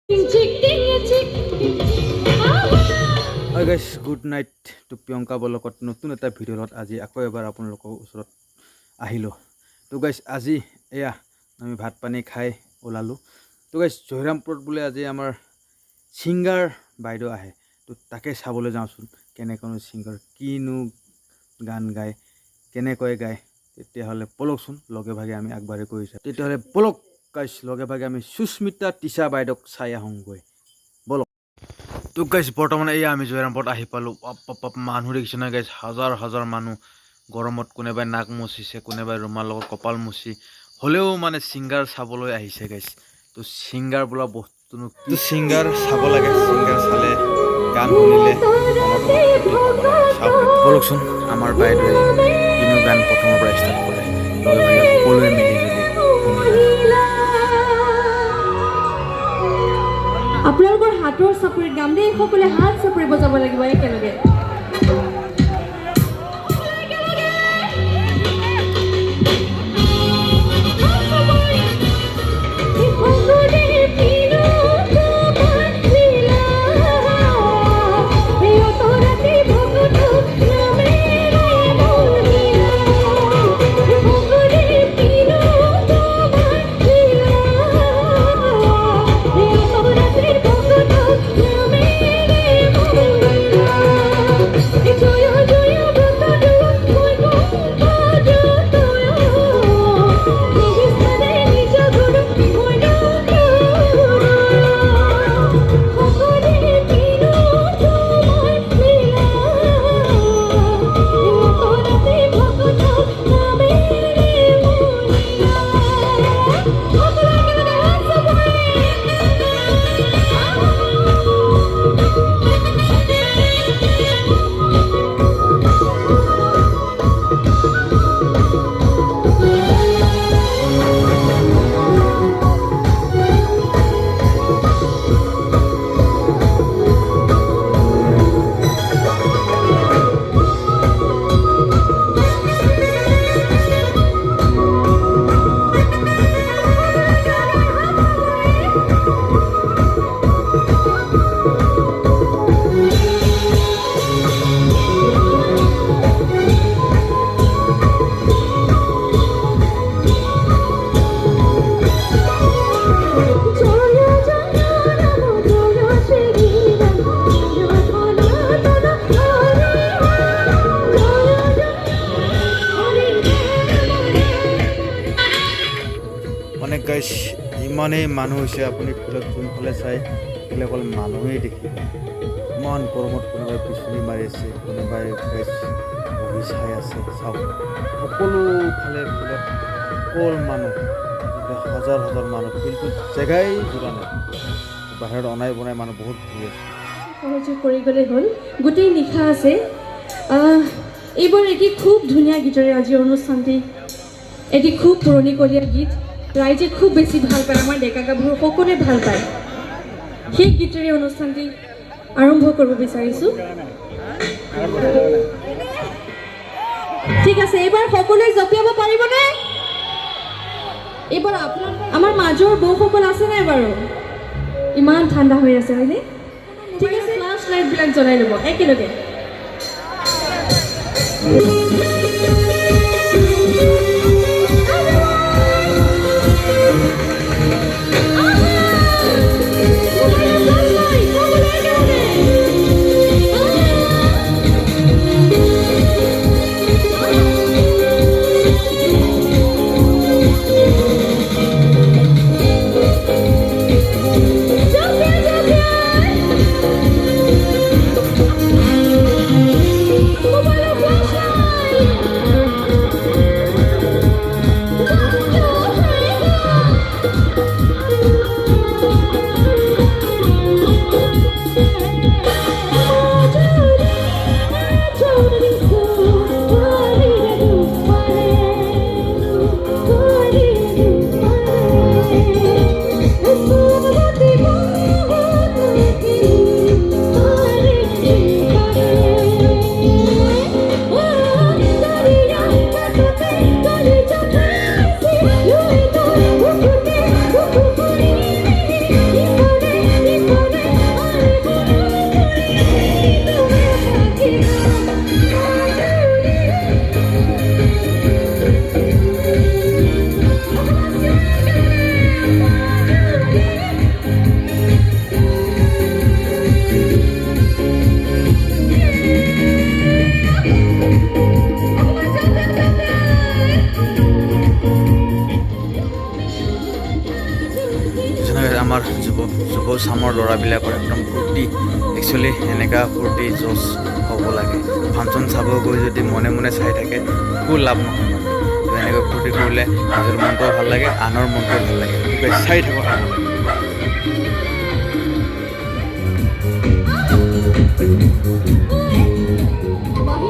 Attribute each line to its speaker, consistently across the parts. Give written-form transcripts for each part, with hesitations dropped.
Speaker 1: Hi guys, good night to Priyanka Bolokot নতুন এটা ভিডিঅ'ত আজি আকৌ এবাৰ আপোনালোকৰ ওচৰত আহিলো। তো গাইস আজি এয়া আমি ভাত পানী খাই ওলালো। তো গাইস জয়ৰামপুৰত বোলে আজি আমাৰ সিঙ্গাৰ বাইদেউ আহে। তো তাকে চাবলৈ যাওঁচোন কেনেকৈ সিঙ্গাৰ কিনো গান গায় কেনেকৈ গায় তেতিয়াহ'লে পলকচোন লগে ভাগে আমি আগবাঢ়ি গৈছো। তেতিয়াহ'লে পলক গাইস লগে ভাগে আমি সুস্মিতা তিশা বাইদেউক চাই আহোঁগৈ। তো গাইস বৰ্তমান এই আমি জয়ৰামপুৰত আহি পালো। মানুহ দেখিছে না গাইস, হাজাৰ হাজাৰ মানুহ। গৰমত কোনোবাই নাক মুচিছে, কোনোবাই ৰুমাল লগত কপাল মুচি হ'লেও মানে সিঙ্গাৰ চাবলৈ আহিছে গাইস। তো সিঙ্গাৰ বোলা বস্তুনো কি, সিঙ্গাৰ চাব লাগে। সিঙ্গাৰ চালে গান শুনিলে বলকচোন আমাৰ বাইদেৱে কিনো গান প্ৰথমৰ পৰা ষ্টাৰ্ট কৰে লগে ভাগে সকলোৱে মিলি জুলি
Speaker 2: আপোনালোকৰ হাতৰ চাপৰিত গাম দেই, সকলোৱে হাত চাপৰি বজাব লাগিব একেলগে।
Speaker 1: মানে গাইস ইমানেই মানুহ হৈছে, আপুনি ফিল্ডত যোনফালে চাই সেইফালে অকল মানুহেই দেখিব। ইমান গৰমত কোনোবাই বিচনী মাৰি আছে, কোনোবাই গাইস বহি চাই আছে। চাওক সকলোফালে ফিল্ডত অকল মানুহ, হাজাৰ হাজাৰ মানুহ, ফিল্ডটোত জেগাই যোৱা নাই। বাহিৰত অনাই বনাই মানুহ বহুত ঘূৰি আছে।
Speaker 2: সহযোগ কৰি গ'লে হ'ল, গোটেই নিশা আছে। এইবোৰ এটি খুব ধুনীয়া গীতেৰে আজিৰ অনুষ্ঠানটি, এটি খুব পুৰণিকলীয়া গীত। ৰাইজে খুব বেছি ভাল পায়, আমাৰ ডেকা গাভৰু সকলোৱে ভাল পায়। সেই গীতেৰে অনুষ্ঠানটি আৰম্ভ কৰিব বিচাৰিছোঁ। ঠিক আছে, এইবাৰ সকলোৱে জপিয়াব পাৰিবনে? এইবাৰ আমাৰ মাজৰ বৌসকল আছে নাই বাৰু? ইমান ঠাণ্ডা হৈ আছে হয়নে? ঠিক আছে, ফ্লাছ লাইটবিলাক জ্বলাই ল'ব একেলগে।
Speaker 1: যুৱ চামৰ ল'ৰাবিলাকৰ একদম ফূৰ্তি একচুৱেলি এনেকুৱা ফূৰ্তি জজ হ'ব লাগে ফাংচন চাব গৈ যদি মনে মনে চাই থাকে একো লাভ নহয় মানে তো এনেকৈ ফূৰ্তি কৰিলে নিজৰ মনটোও ভাল লাগে আনৰ মনটোও ভাল লাগে গতিকে চাই থাকক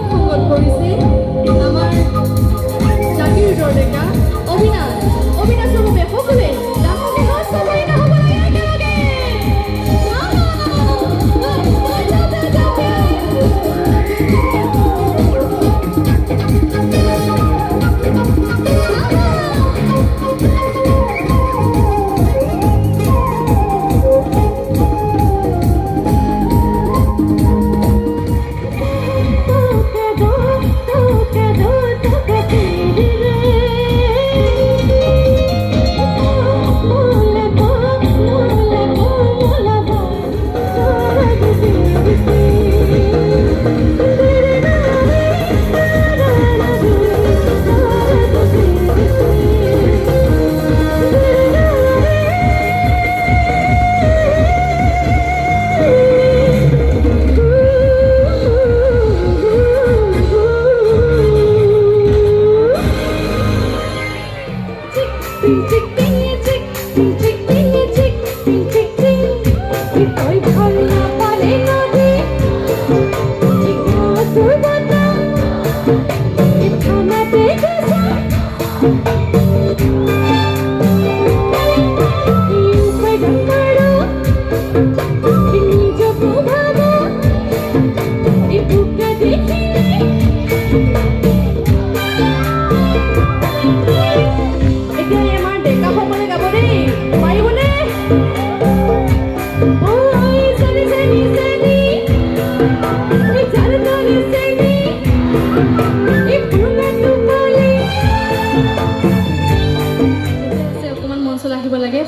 Speaker 2: সংগত কৰিছে আমাৰ জাতিৰ ডেকা অবিনাশৰ বাবে সকলোৱে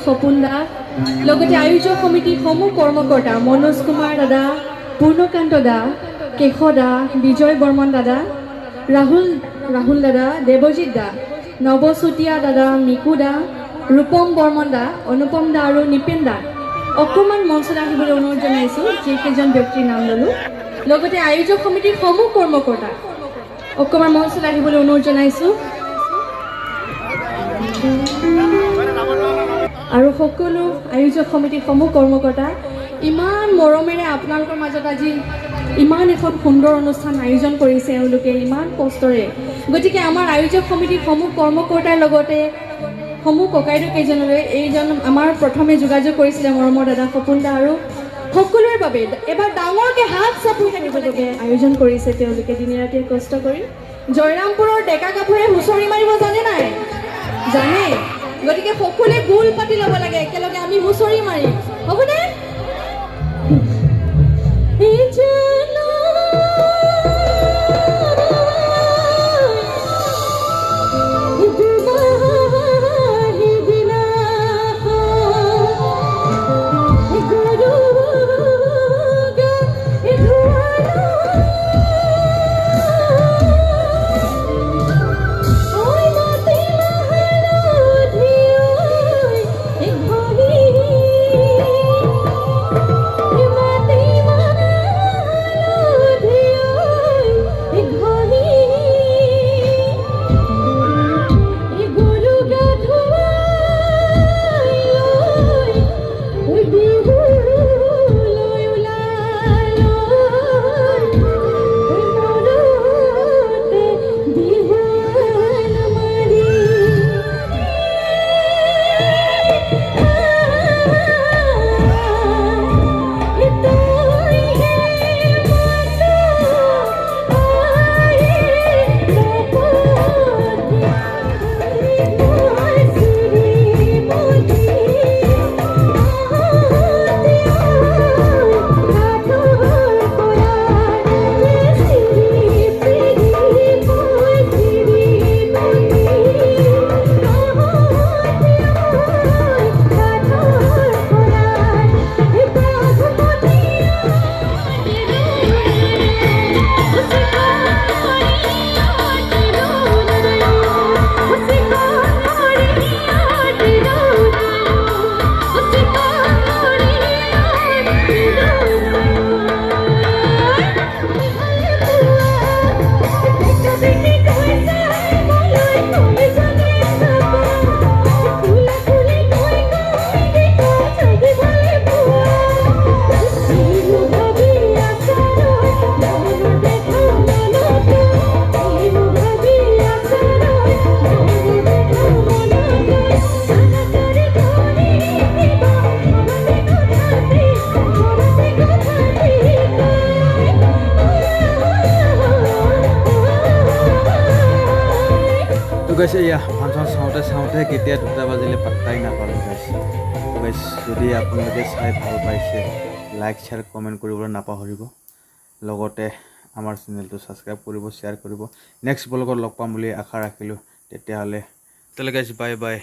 Speaker 2: সপোন দা লগতে আয়োজক সমিতিৰ সমূহ কৰ্মকৰ্তা মনোজ কুমাৰ দাদা পূৰ্ণকান্ত দা কেশ দা বিজয় বৰ্মন দাদা ৰাহুল দাদা দেৱজিৎ দা নৱচুতীয়া দাদা মিকু দা ৰূপম বৰ্মন দা অনুপম দা আৰু নিপেন দা অকণমান মঞ্চলৈ আহিবলৈ অনুৰোধ জনাইছোঁ যিকেইজন ব্যক্তিৰ নাম ল'লোঁ লগতে আয়োজক সমিতিৰ সমূহ কৰ্মকৰ্তা অকণমান মঞ্চলৈ আহিবলৈ অনুৰোধ জনাইছোঁ আৰু সকলো আয়োজক সমিতিৰ সমূহ কৰ্মকৰ্তা ইমান মৰমেৰে আপোনালোকৰ মাজত আজি ইমান এখন সুন্দৰ অনুষ্ঠান আয়োজন কৰিছে এওঁলোকে ইমান কষ্টৰে গতিকে আমাৰ আয়োজক সমিতিৰ সমূহ কৰ্মকৰ্তাৰ লগতে সমূহ ককাইদেউ কেইজনলৈ এইজন আমাৰ প্ৰথমে যোগাযোগ কৰিছিলে মৰমৰ দাদা সপোন দা আৰু সকলোৰে বাবে এবাৰ ডাঙৰকৈ হাত চাপৰি থাকিবলৈকে আয়োজন কৰিছে তেওঁলোকে দিনে ৰাতিয়ে কষ্ট কৰি জয়ৰামপুৰৰ ডেকা গাভৰুৱে হুঁচৰি মাৰিব জানে নাই জানে গতিকে সকলোৱে গোল পাতি ল'ব লাগে একেলগে আমি হুঁচৰি মাৰিম হ'বনে
Speaker 1: গাইছ এয়া ফাংচন চাওঁতে কেতিয়া 2টা বাজিলে পাত্তাই নাপালোঁ গাইছ। তো গাইছ যদি আপোনালোকে চাই ভাল পাইছে লাইক শ্বেয়াৰ কমেণ্ট কৰিবলৈ নাপাহৰিব, লগতে আমাৰ চেনেলটো ছাবস্ক্ৰাইব কৰিব, শ্বেয়াৰ কৰিব। নেক্সট ব্লগত লগ পাম বুলি আশা ৰাখিলোঁ। তেতিয়াহ'লে গাইছ বাই বাই।